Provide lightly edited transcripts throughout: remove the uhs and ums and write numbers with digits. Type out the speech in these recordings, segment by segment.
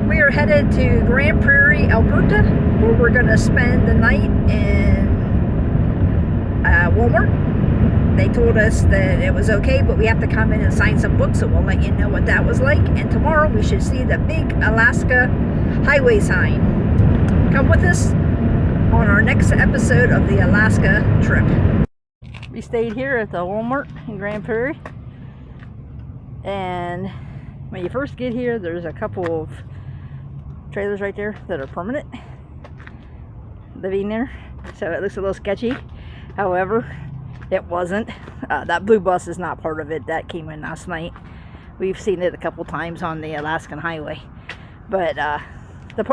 We are headed to Grande Prairie, Alberta, where we're going to spend the night in Walmart. They told us that it was okay, but we have to come in and sign some books, so we'll let you know what that was like. And tomorrow we should see the big Alaskan Highway sign. Come with us on our next episode of the Alaska trip. We stayed here at the Walmart in Grande Prairie, and when you first get here, there's a couple of trailers right there that are permanent living there, so it looks a little sketchy. However, it wasn't. That blue bus is not part of it. That came in last night. We've seen it a couple times on the Alaskan Highway, but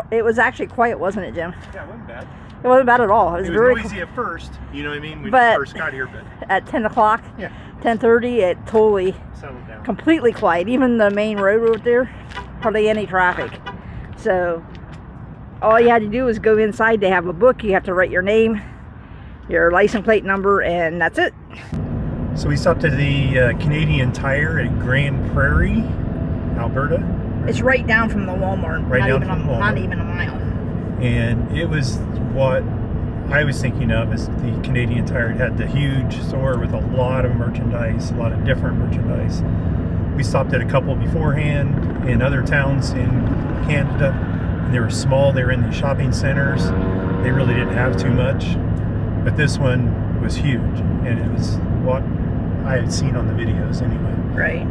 it was actually quiet, wasn't it, Jim? Yeah, it wasn't bad. It wasn't bad at all. It was very noisy at first, you know what I mean, when but you first got here, but at 10 o'clock, yeah, 10:30, it totally settled down. Completely quiet. Even the main road there, hardly any traffic. So all you had to do was go inside. They have a book. You have to write your name, your license plate number, and that's it. So we stopped at the Canadian Tire at Grande Prairie, Alberta. It's right down from the Walmart. Right down from the Walmart. Not even a mile. And it was what I was thinking of as the Canadian Tire. It had the huge store with a lot of merchandise, a lot of different merchandise. We stopped at a couple beforehand in other towns in Canada. And they were small. They were in the shopping centers. They really didn't have too much. But this one was huge, and it was what I had seen on the videos anyway. Right.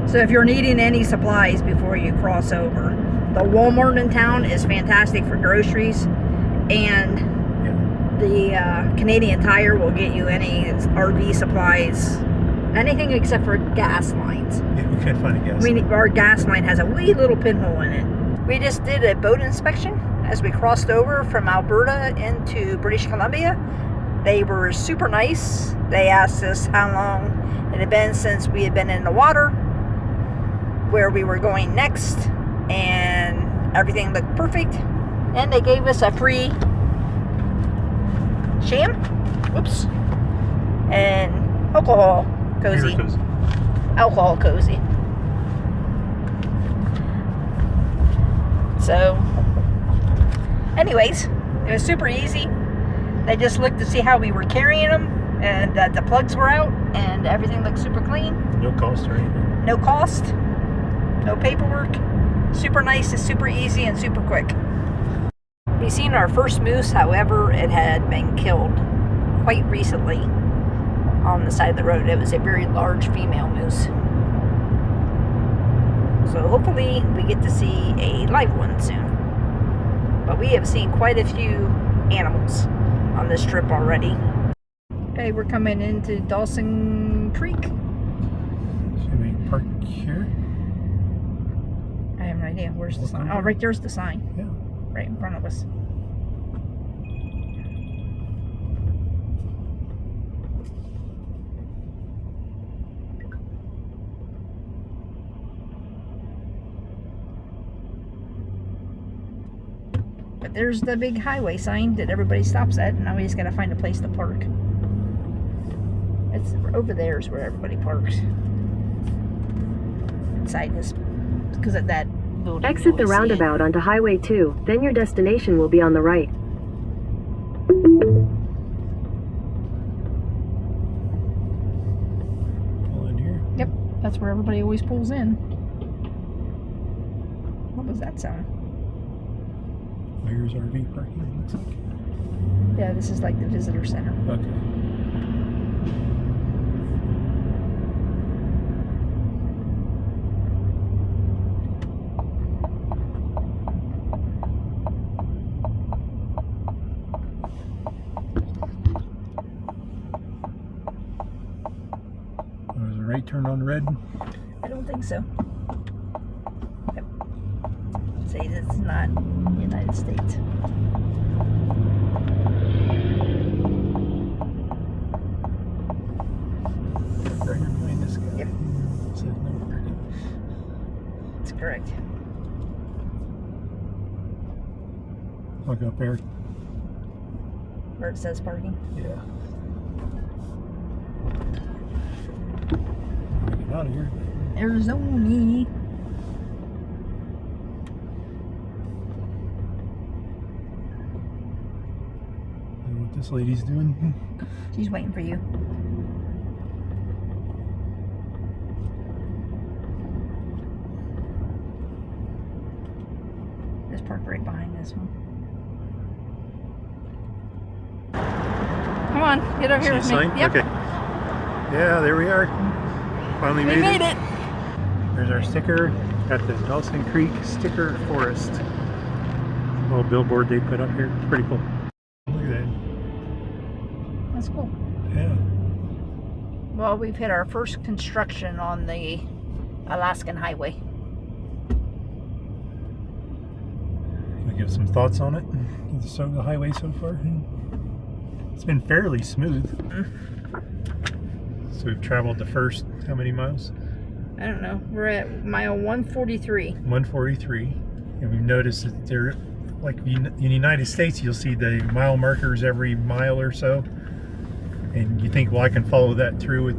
So if you're needing any supplies before you cross over, the Walmart in town is fantastic for groceries, and the Canadian Tire will get you any RV supplies, anything except for gas lines. Yeah, we couldn't find a gas line. Our gas line has a wee little pinhole in it. We just did a boat inspection as we crossed over from Alberta into British Columbia. They were super nice. They asked us how long it had been since we had been in the water, where we were going next, and everything looked perfect. And they gave us a free sham, whoops, and alcohol cozy. Alcohol cozy. So, anyways, it was super easy. They just looked to see how we were carrying them, and that the plugs were out, and everything looked super clean. No cost or anything. No cost, no paperwork. Super nice, and super easy, and super quick. We seen our first moose. However, it had been killed quite recently on the side of the road. It was a very large female moose. So hopefully we get to see a live one soon. But we have seen quite a few animals on this trip already. Okay, we're coming into Dawson Creek. Should we park here? I have no idea. Where's the sign? Oh, right there's the sign. Yeah. Right in front of us. But there's the big highway sign that everybody stops at, and now we just gotta find a place to park. It's over there is where everybody parks. Inside this, because of that building. Exit the roundabout onto Highway 2, then your destination will be on the right. Pull in here. Yep, that's where everybody always pulls in. What was that sound? Here's RV parking, it looks like. Yeah, this is like the visitor center. Okay. Was the right turn on red? I don't think so. Yep. Say this is not United States. Right behind this guy. Yep. It says no parking. That's correct. I'll go up there. Where it says parking. Yeah. Get out of here. Arizona. what this lady's doing. She's waiting for you. Just park right behind this one. Come on, get over here with me. Yep. Okay. Yeah, there we are. Finally We made it. There's our sticker at the Dawson Creek Sticker Forest. Little billboard they put up here. It's pretty cool. Look at that. That's cool. Yeah. Well, we've hit our first construction on the Alaskan Highway. Wanna give some thoughts on it? The highway so far. It's been fairly smooth. So we've traveled the first, how many miles? I don't know. We're at mile 143. 143. And we've noticed that they're, like in the United States, you'll see the mile markers every mile or so. And you think, well, I can follow that through with,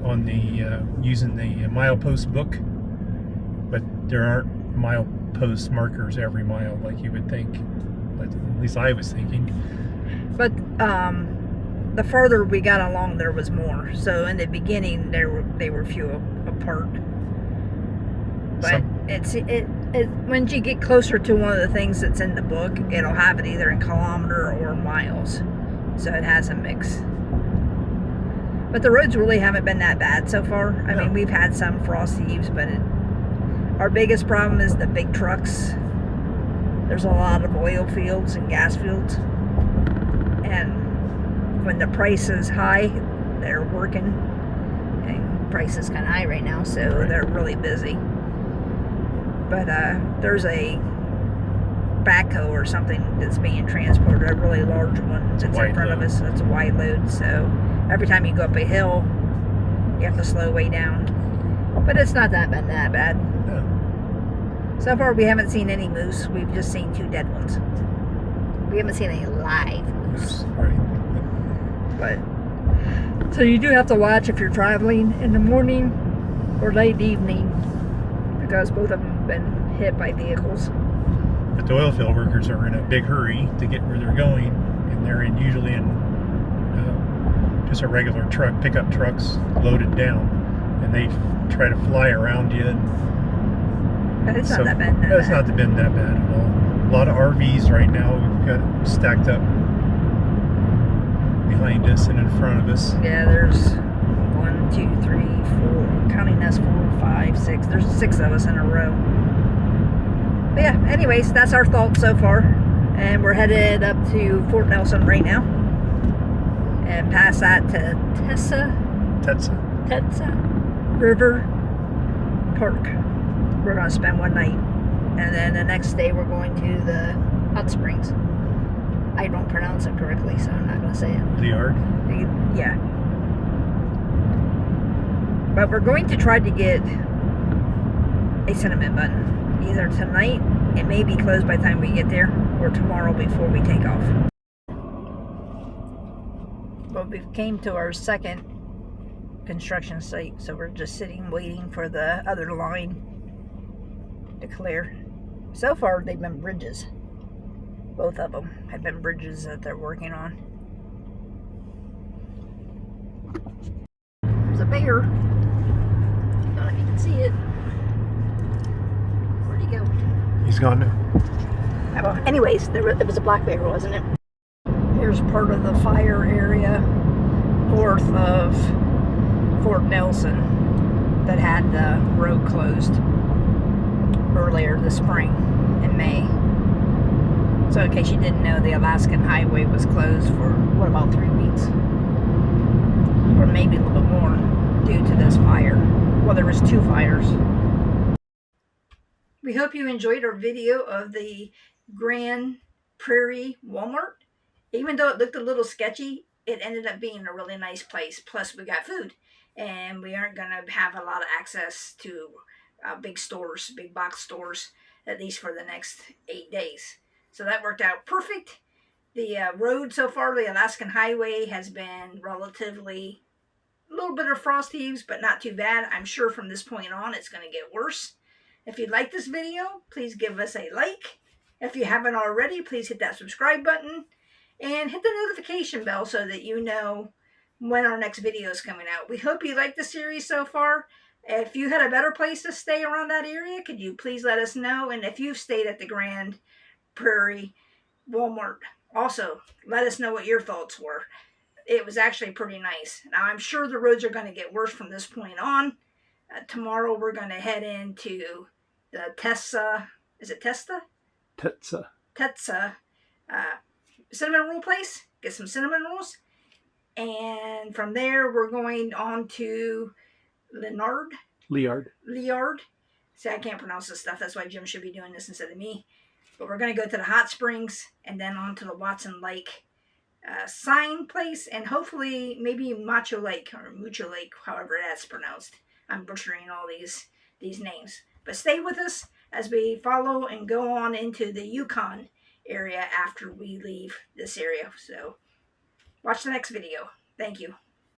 on the using the milepost book. But there aren't milepost markers every mile like you would think. But at least I was thinking. But the farther we got along, there was more. So in the beginning, they were few apart. But when you get closer to one of the things that's in the book, it'll have it either in kilometer or miles. So it has a mix. But the roads really haven't been that bad so far. I mean, we've had some frost heaves, but our biggest problem is the big trucks. There's a lot of oil fields and gas fields. And when the price is high, they're working. And price is kind of high right now, so they're really busy. But there's a backhoe or something that's being transported, a really large one that's in front of us. It's a wide load, so every time you go up a hill, you have to slow way down. But it's not that bad. No. So far, we haven't seen any moose. We've just seen 2 dead ones. We haven't seen any live moose. But so you do have to watch if you're traveling in the morning or late evening, because both of them have been hit by vehicles. But the oil field workers are in a big hurry to get where they're going, and they're usually in just a regular truck, pickup trucks loaded down, and they try to fly around you. But it's not that bad. It's not been that bad at all. A lot of RVs right now we've got stacked up behind us and in front of us. Yeah, there's 1, 2, 3, 4, counting us 4, 5, 6. There's 6 of us in a row. But yeah, anyways, that's our thoughts so far. And we're headed up to Fort Nelson right now. And past that to Tetsa River Park. We're going to spend one night. And then the next day we're going to the hot springs. I don't pronounce it correctly, so I'm not going to say it. The yard? Yeah. But we're going to try to get a cinnamon bun. Either tonight, it may be closed by the time we get there, or tomorrow before we take off. But we came to our second construction site, so we're just sitting waiting for the other line to clear. So far, they've been bridges. Both of them have been bridges that they're working on. There's a bear. I don't know if you can see it. Where'd he go? He's gone now. Well, anyways, it was a black bear, wasn't it? Here's part of the fire area north of Fort Nelson that had the road closed earlier this spring in May. So in case you didn't know, the Alaskan Highway was closed for, what, about 3 weeks? Or maybe a little bit more due to this fire. Well, there was 2 fires. We hope you enjoyed our video of the Grande Prairie Walmart. Even though it looked a little sketchy, it ended up being a really nice place. Plus, we got food. And we aren't going to have a lot of access to big stores, big box stores, at least for the next 8 days. So that worked out perfect. The road so far, the Alaskan Highway, has been relatively a little bit of frost heaves, but not too bad. I'm sure from this point on, it's going to get worse. If you like this video, please give us a like. If you haven't already, please hit that subscribe button. and hit the notification bell so that you know when our next video is coming out. We hope you like the series so far. If you had a better place to stay around that area, could you please let us know? And if you've stayed at the Grande Prairie Walmart, also let us know what your thoughts were. It was actually pretty nice. Now, I'm sure the roads are going to get worse from this point on. Tomorrow, we're going to head into the Tessa, is it Testa? Tetsa cinnamon roll place. Get some cinnamon rolls. And from there, we're going on to Liard. See, I can't pronounce this stuff. That's why Jim should be doing this instead of me. But we're going to go to the hot springs and then on to the Watson Lake sign place, and hopefully maybe Macho Lake or Mucho Lake, however that's pronounced. I'm butchering all these names. But stay with us as we follow and go on into the Yukon area after we leave this area. So watch the next video. Thank you.